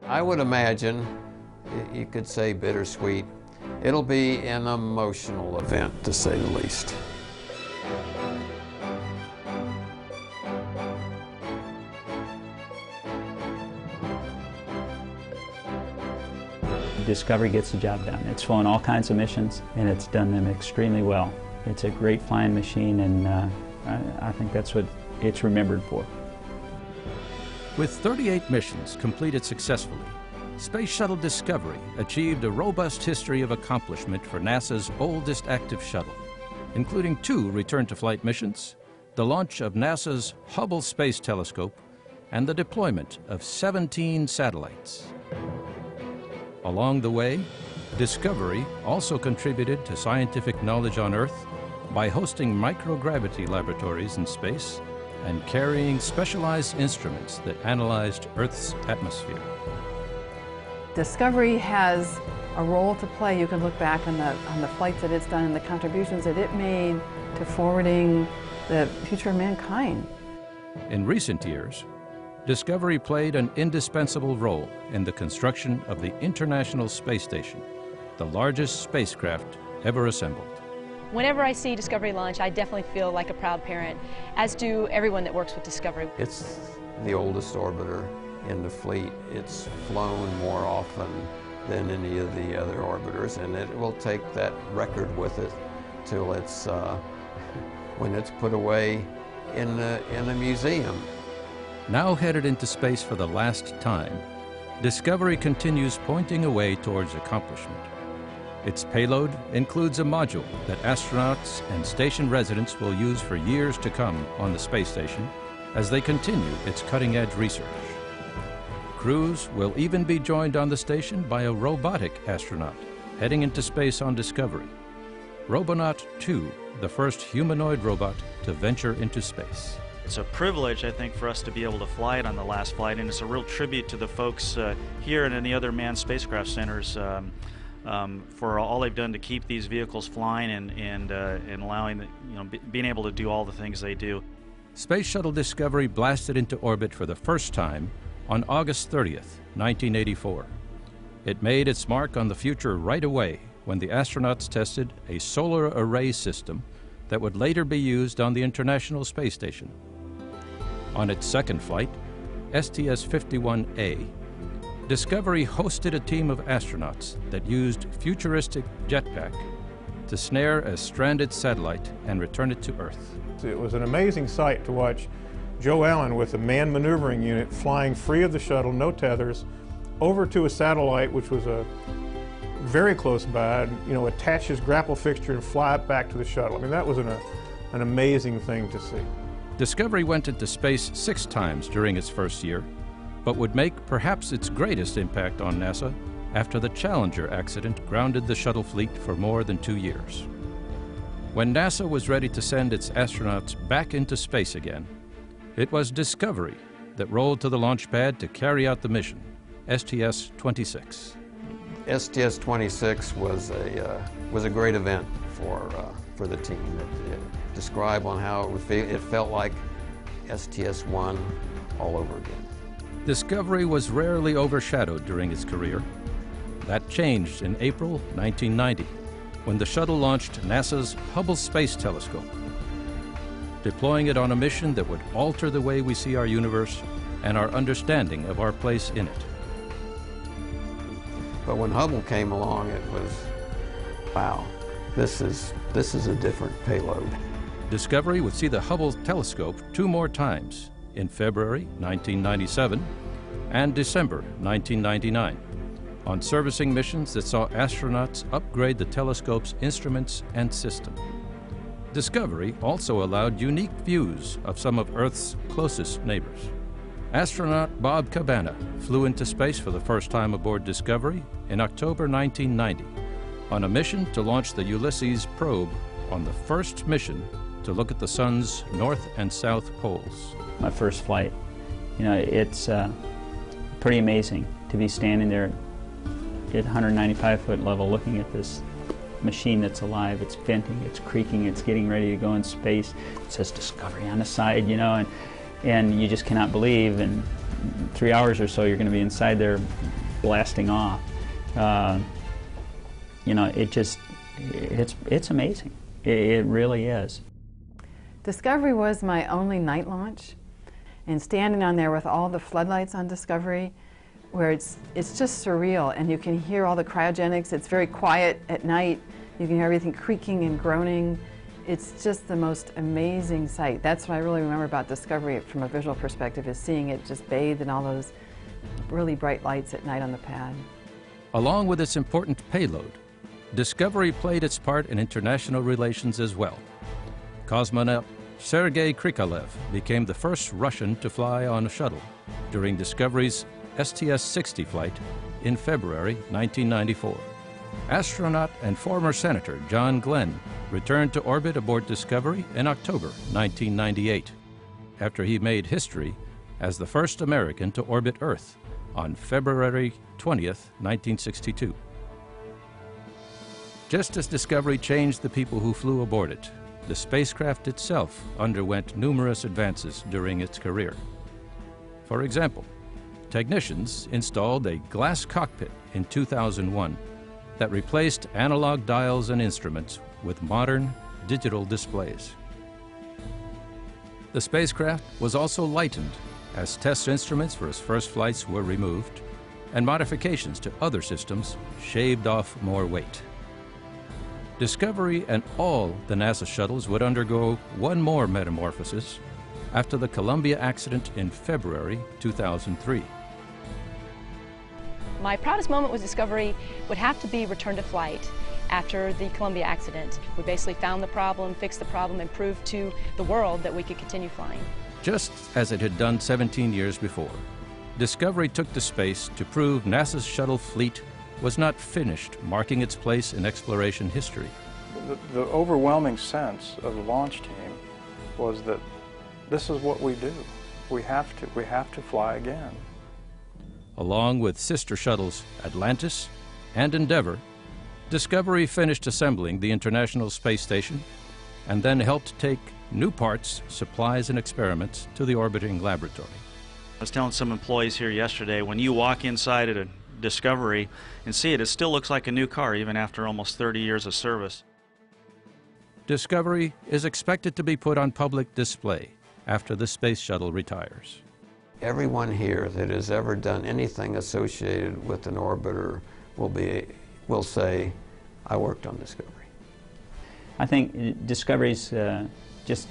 I would imagine, you could say bittersweet, it'll be an emotional event, to say the least. Discovery gets the job done. It's flown all kinds of missions, and it's done them extremely well. It's a great flying machine, and I think that's what it's remembered for. With 38 missions completed successfully, Space Shuttle Discovery achieved a robust history of accomplishment for NASA's oldest active shuttle, including 2 return-to-flight missions, the launch of NASA's Hubble Space Telescope, and the deployment of 17 satellites. Along the way, Discovery also contributed to scientific knowledge on Earth by hosting microgravity laboratories in space and carrying specialized instruments that analyzed Earth's atmosphere. Discovery has a role to play. You can look back on the flights that it's done and the contributions that it made to forwarding the future of mankind. In recent years, Discovery played an indispensable role in the construction of the International Space Station, the largest spacecraft ever assembled. Whenever I see Discovery launch, I definitely feel like a proud parent, as do everyone that works with Discovery. It's the oldest orbiter in the fleet. It's flown more often than any of the other orbiters, and it will take that record with it till it's, when it's put away in a museum. Now headed into space for the last time, Discovery continues pointing a way towards accomplishment. Its payload includes a module that astronauts and station residents will use for years to come on the space station as they continue its cutting-edge research. Crews will even be joined on the station by a robotic astronaut heading into space on Discovery. Robonaut 2, the first humanoid robot to venture into space. It's a privilege, I think, for us to be able to fly it on the last flight, and it's a real tribute to the folks here and in the other manned spacecraft centers for all they've done to keep these vehicles flying and allowing, being able to do all the things they do. Space Shuttle Discovery blasted into orbit for the first time on August 30th, 1984. It made its mark on the future right away when the astronauts tested a solar array system that would later be used on the International Space Station. On its second flight, STS-51A, Discovery hosted a team of astronauts that used futuristic jetpack to snare a stranded satellite and return it to Earth. It was an amazing sight to watch Joe Allen with a manned maneuvering unit flying free of the shuttle, no tethers, over to a satellite which was very close by, attach his grapple fixture and fly it back to the shuttle. I mean, that was an amazing thing to see. Discovery went into space 6 times during its first year, but would make perhaps its greatest impact on NASA after the Challenger accident grounded the shuttle fleet for more than 2 years. When NASA was ready to send its astronauts back into space again, it was Discovery that rolled to the launch pad to carry out the mission, STS-26. STS-26 was a great event for the team. It described on how it would feel. It felt like STS-1 all over again. Discovery was rarely overshadowed during its career. That changed in April 1990, when the shuttle launched NASA's Hubble Space Telescope, deploying it on a mission that would alter the way we see our universe and our understanding of our place in it. But when Hubble came along, it was, wow, this is a different payload. Discovery would see the Hubble telescope 2 more times, in February 1997 and December 1999, on servicing missions that saw astronauts upgrade the telescope's instruments and system. Discovery also allowed unique views of some of Earth's closest neighbors. Astronaut Bob Cabana flew into space for the first time aboard Discovery in October 1990 on a mission to launch the Ulysses probe on the first mission to look at the sun's north and south poles. My first flight, it's pretty amazing to be standing there at 195-foot level looking at this machine that's alive. It's venting, it's creaking, it's getting ready to go in space. It says Discovery on the side, and you just cannot believe in 3 hours or so you're going to be inside there blasting off. You know, it's amazing. It really is. Discovery was my only night launch, and standing on there with all the floodlights on Discovery, where it's just surreal, and you can hear all the cryogenics. It's very quiet at night. You can hear everything creaking and groaning. It's just the most amazing sight. That's what I really remember about Discovery from a visual perspective, is seeing it just bathed in all those really bright lights at night on the pad. Along with its important payload, Discovery played its part in international relations as well. Cosmonaut Sergei Krikalev became the first Russian to fly on a shuttle during Discovery's STS-60 flight in February 1994. Astronaut and former Senator John Glenn returned to orbit aboard Discovery in October 1998, after he made history as the first American to orbit Earth on February 20th, 1962. Just as Discovery changed the people who flew aboard it, the spacecraft itself underwent numerous advances during its career. For example, technicians installed a glass cockpit in 2001 that replaced analog dials and instruments with modern digital displays. The spacecraft was also lightened as test instruments for its first flights were removed and modifications to other systems shaved off more weight. Discovery and all the NASA shuttles would undergo one more metamorphosis after the Columbia accident in February 2003. My proudest moment with Discovery would have to be return to flight after the Columbia accident. We basically found the problem, fixed the problem, and proved to the world that we could continue flying. Just as it had done 17 years before, Discovery took to space to prove NASA's shuttle fleet was not finished marking its place in exploration history. The overwhelming sense of the launch team was that this is what we do. We have to fly again. Along with sister shuttles Atlantis and Endeavour, Discovery finished assembling the International Space Station and then helped take new parts, supplies, and experiments to the orbiting laboratory. I was telling some employees here yesterday, when you walk inside at a Discovery and see it, it still looks like a new car even after almost 30 years of service. Discovery is expected to be put on public display after the space shuttle retires. Everyone here that has ever done anything associated with an orbiter will say, I worked on Discovery. I think Discovery's just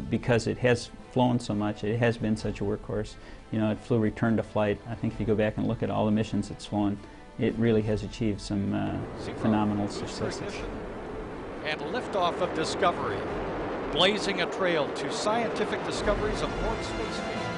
because it has flown so much, it has been such a workhorse. You know, it flew return to flight. I think if you go back and look at all the missions it's flown, it really has achieved some phenomenal successes. And liftoff of Discovery, blazing a trail to scientific discoveries aboard space station.